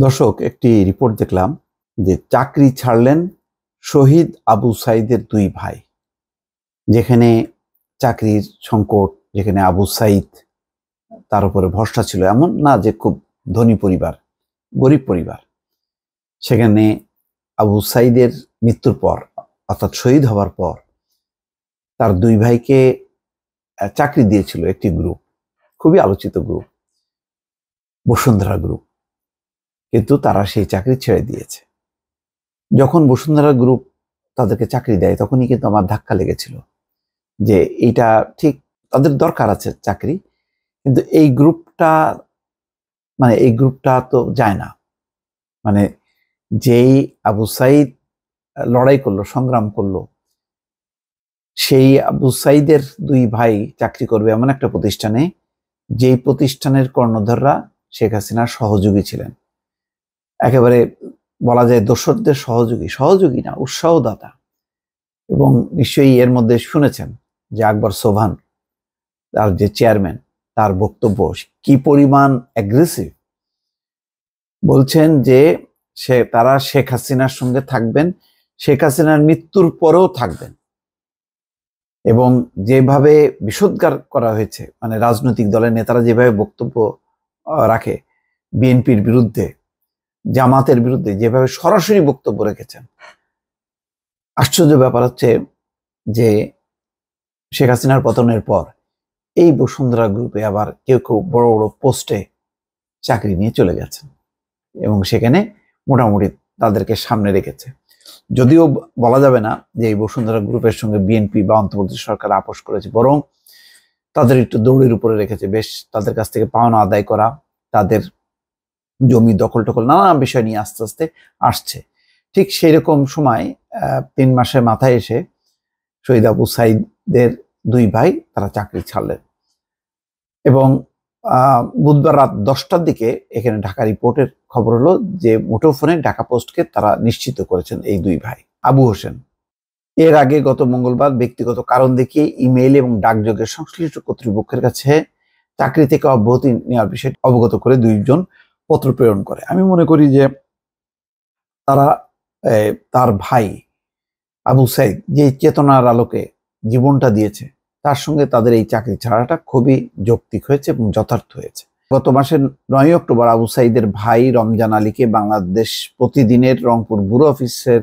দর্শক, একটি রিপোর্ট দেখলাম যে চাকরি ছাড়লেন শহীদ আবু সাইদের দুই ভাই। যেখানে চাকরির সংকট, যেখানে আবু সাইদ তার উপরে ভরসা ছিল, এমন না যে খুব ধনী পরিবার, গরিব পরিবার। সেখানে আবু সাইদের মৃত্যুর পর, অর্থাৎ শহীদ হওয়ার পর, তার দুই ভাইকে চাকরি দিয়েছিল একটি গ্রুপ, খুবই আলোচিত গ্রুপ, বসুন্ধরা গ্রুপ। কিন্তু তারা সেই চাকরি ছেড়ে দিয়েছে। যখন বসুন্ধরা গ্রুপ তাদেরকে চাকরি দেয়, তখনই কিন্তু আমার ধাক্কা লেগেছিল যে এইটা ঠিক, তাদের দরকার আছে চাকরি, কিন্তু এই গ্রুপটা তো যায় না। মানে যেই আবু সাইদ লড়াই করলো, সংগ্রাম করলো, সেই আবু সাইদের দুই ভাই চাকরি করবে এমন একটা প্রতিষ্ঠানে, যেই প্রতিষ্ঠানের কর্ণধাররা শেখ হাসিনার সহযোগী ছিলেন। একেবারে বলা যায় দোসরদের সহযোগী না, উৎসাহদাতা। এবং নিশ্চয়ই এর মধ্যে শুনেছেন যে আকবর সোবহান, তার যে চেয়ারম্যান, তার বক্তব্য কি পরিমাণ অ্যাগ্রেসিভ। বলছেন যে তারা শেখ হাসিনার সঙ্গে থাকবেন, শেখ হাসিনার মৃত্যুর পরেও থাকবেন। এবং যেভাবে বিষোদ্গার করা হয়েছে, মানে রাজনৈতিক দলের নেতারা যেভাবে বক্তব্য রাখে বিএনপির বিরুদ্ধে, জামাতের বিরুদ্ধে যেভাবে সরাসরি বক্তব্য রেখেছেন, আশ্চর্য ব্যাপার হচ্ছে যে শেখ হাসিনার পতনের পর এই বসুন্ধরা গ্রুপে আবার কেউ কেউ বড় বড় পোস্টে চাকরি নিয়ে চলে গেছেন এবং সেখানে মোটামুটি তাদেরকে সামনে রেখেছে। যদিও বলা যাবে না যে এই বসুন্ধরা গ্রুপের সঙ্গে বিএনপি বা অন্তর্বর্তী সরকার আপোষ করেছে, বরং তাদের একটু দৌড়ের উপরে রেখেছে। বেশ তাদের কাছ থেকে পাওনা আদায় করা, তাদের জমি দখল টখল, নানান বিষয় নিয়ে আস্তে আস্তে আসছে। ঠিক সেই রকম সময় 3 মাসের মাথায় এসে শহীদ আবু সাইদের দুই ভাই তারা চাকরি ছাড়লেন। এবং বুধবার রাত 10টার দিকে এখানে ঢাকা রিপোর্টের খবর হলো যে মুঠোফোনে ঢাকা পোস্টকে তারা নিশ্চিত করেছেন এই দুই ভাই। আবু হোসেন এর আগে গত মঙ্গলবার ব্যক্তিগত কারণ দেখিয়ে ইমেইল এবং ডাকযোগে সংশ্লিষ্ট কর্তৃপক্ষের কাছে চাকরি থেকে অব্যাহতি নেওয়ার বিষয়ে অবগত করে দুইজন পত্র প্রেরণ করে। আমি মনে করি যে তারা তার ভাই আবু সাইদ যে চেতনার আলোকে জীবনটা দিয়েছে, তার সঙ্গে তাদের এই চাকরি ছাড়াটা খুবই যৌক্তিক হয়েছে এবং যথার্থ হয়েছে। গত মাসের 9 অক্টোবর আবু সাইদের ভাই রমজান আলীকে বাংলাদেশ প্রতিদিনের রংপুর ব্যুরো অফিসের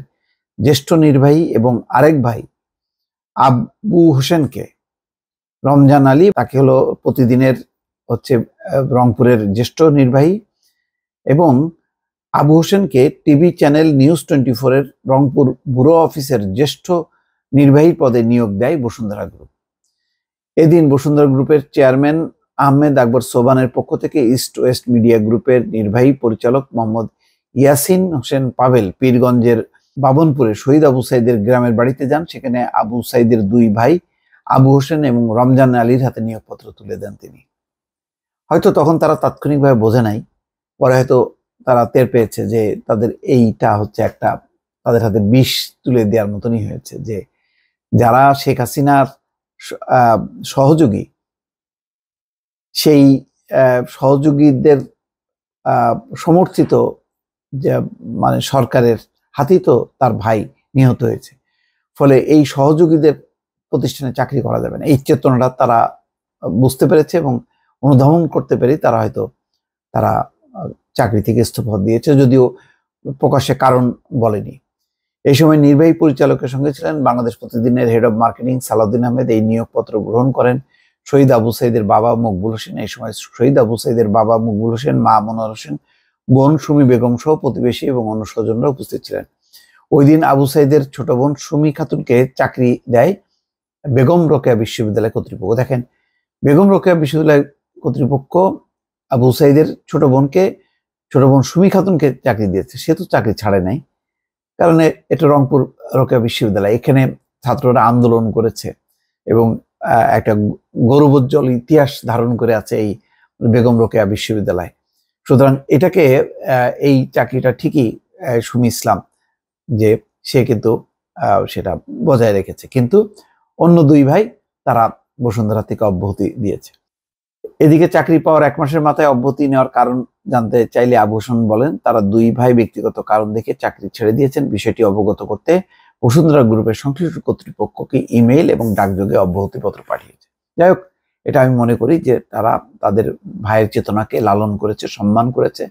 জ্যেষ্ঠ নির্বাহী এবং আরেক ভাই আবু হোসেনকে, রমজান আলী তাকে হলো প্রতিদিনের রংপুরের জ্যেষ্ঠ নির্বাহী এবং আবু হোসেনকে টিভি চ্যানেল নিউজ 24 এর রংপুর ব্যুরো অফিসের জ্যেষ্ঠ নির্বাহী পদে নিয়োগ দেয় বসুন্ধরা গ্রুপ। এদিন বসুন্ধরা গ্রুপের চেয়ারম্যান আহমেদ আকবর সোবহানের পক্ষ থেকে ইস্ট ওয়েস্ট মিডিয়া গ্রুপের নির্বাহী পরিচালক মোহাম্মদ ইয়াসিন হোসেন পাভেল পীরগঞ্জের বাবনপুরে শহীদ আবু সাইদের গ্রামের বাড়িতে যান। সেখানে আবু সাইদের দুই ভাই আবু হোসেন এবং রমজান আলীর হাতে নিয়োগপত্র তুলে দেন তিনি। হয়তো তখন তারা তাৎক্ষণিকভাবে বোঝে নাই, পরে হয়তো তারা টের পেয়েছে যে তাদের এইটা হচ্ছে একটা, তাদের হাতে বিষ তুলে দেওয়ার মতনই হয়েছে, যে যারা শেখ হাসিনার সহযোগী, সেই সহযোগীদের সমর্থিত যে মানে সরকারের হাতেই তো তার ভাই নিহত হয়েছে। ফলে এই সহযোগীদের প্রতিষ্ঠানে চাকরি করা যাবে না, এই চেতনাটা তারা বুঝতে পেরেছে এবং অনুধাবন করতে পেরে তারা চাকরি থেকে ইস্তফা দিয়েছে, যদিও প্রকাশ্যে কারণ বলেনি। এই সময় নির্বাহী পরিচালকের সঙ্গে ছিলেন বাংলাদেশ প্রতিদিনের head of marketing Salauddin Ahmed. এই নিয়োগপত্র গ্রহণ করেন শহীদ আবু সাইদের বাবা মকবুল হোসেন। এই সময় শহীদ আবু সাইদের বাবা মকবুল হোসেন, মা মনোয়ার হোসেন, বোন সুমি বেগম সহ প্রতিবেশী এবং অন্য স্বজনরা উপস্থিত ছিলেন। ওই দিন আবু সাইদের ছোট বোন সুমি খাতুনকে চাকরি দেয় বেগম রোকেয়া বিশ্ববিদ্যালয় কর্তৃপক্ষ। দেখেন, বেগম রোকেয়া বিশ্ববিদ্যালয় কর্তৃপক্ষ আবু সাইদের ছোট বোন সুমি খাতুনকে চাকরি দিয়েছে। সে তো চাকরি ছাড়ে নাই, কারণ এটা রংপুর রোকেয়া বিশ্ববিদ্যালয়, এখানে ছাত্ররা আন্দোলন করেছে এবং একটা গৌরবোজ্জ্বল ইতিহাস ধারণ করে আছে এই বেগম রোকেয়া বিশ্ববিদ্যালয়। সুতরাং এটাকে এই চাকরিটা ঠিকই সুমি ইসলাম যে সে কিন্তু সেটা বজায় রেখেছে, কিন্তু অন্য দুই ভাই তারা বসুন্ধরা থেকে অব্যাহতি দিয়েছে। এদিকে চাকরি পাওয়ার 1 মাসের মাথায় অব্যাহতি নেওয়ার কারণ জানতে চাইলে আবু হোসেন বলেন, তারা 2 ভাই ব্যক্তিগত কারণ দেখে চাকরি ছেড়ে দিয়েছেন। বিষয়টি অবগত করতে বসুন্ধরা গ্রুপের সংশ্লিষ্ট কর্তৃপক্ষকে ইমেইল এবং ডাকযোগে অব্যাহতিপত্র পাঠিয়েছে। যাই হোক, এটা আমি মনে করি যে তারা তাদের ভাইয়ের চেতনাকে লালন করেছে, সম্মান করেছে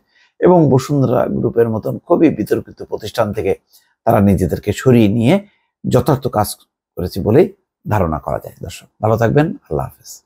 এবং বসুন্ধরা গ্রুপের মতন খুবই বিতর্কিত প্রতিষ্ঠান থেকে তারা নিজেদেরকে সরিয়ে নিয়ে যথার্থ কাজ করেছে বলেই ধারণা করা যায়। দর্শক ভালো থাকবেন, আল্লাহ হাফেজ।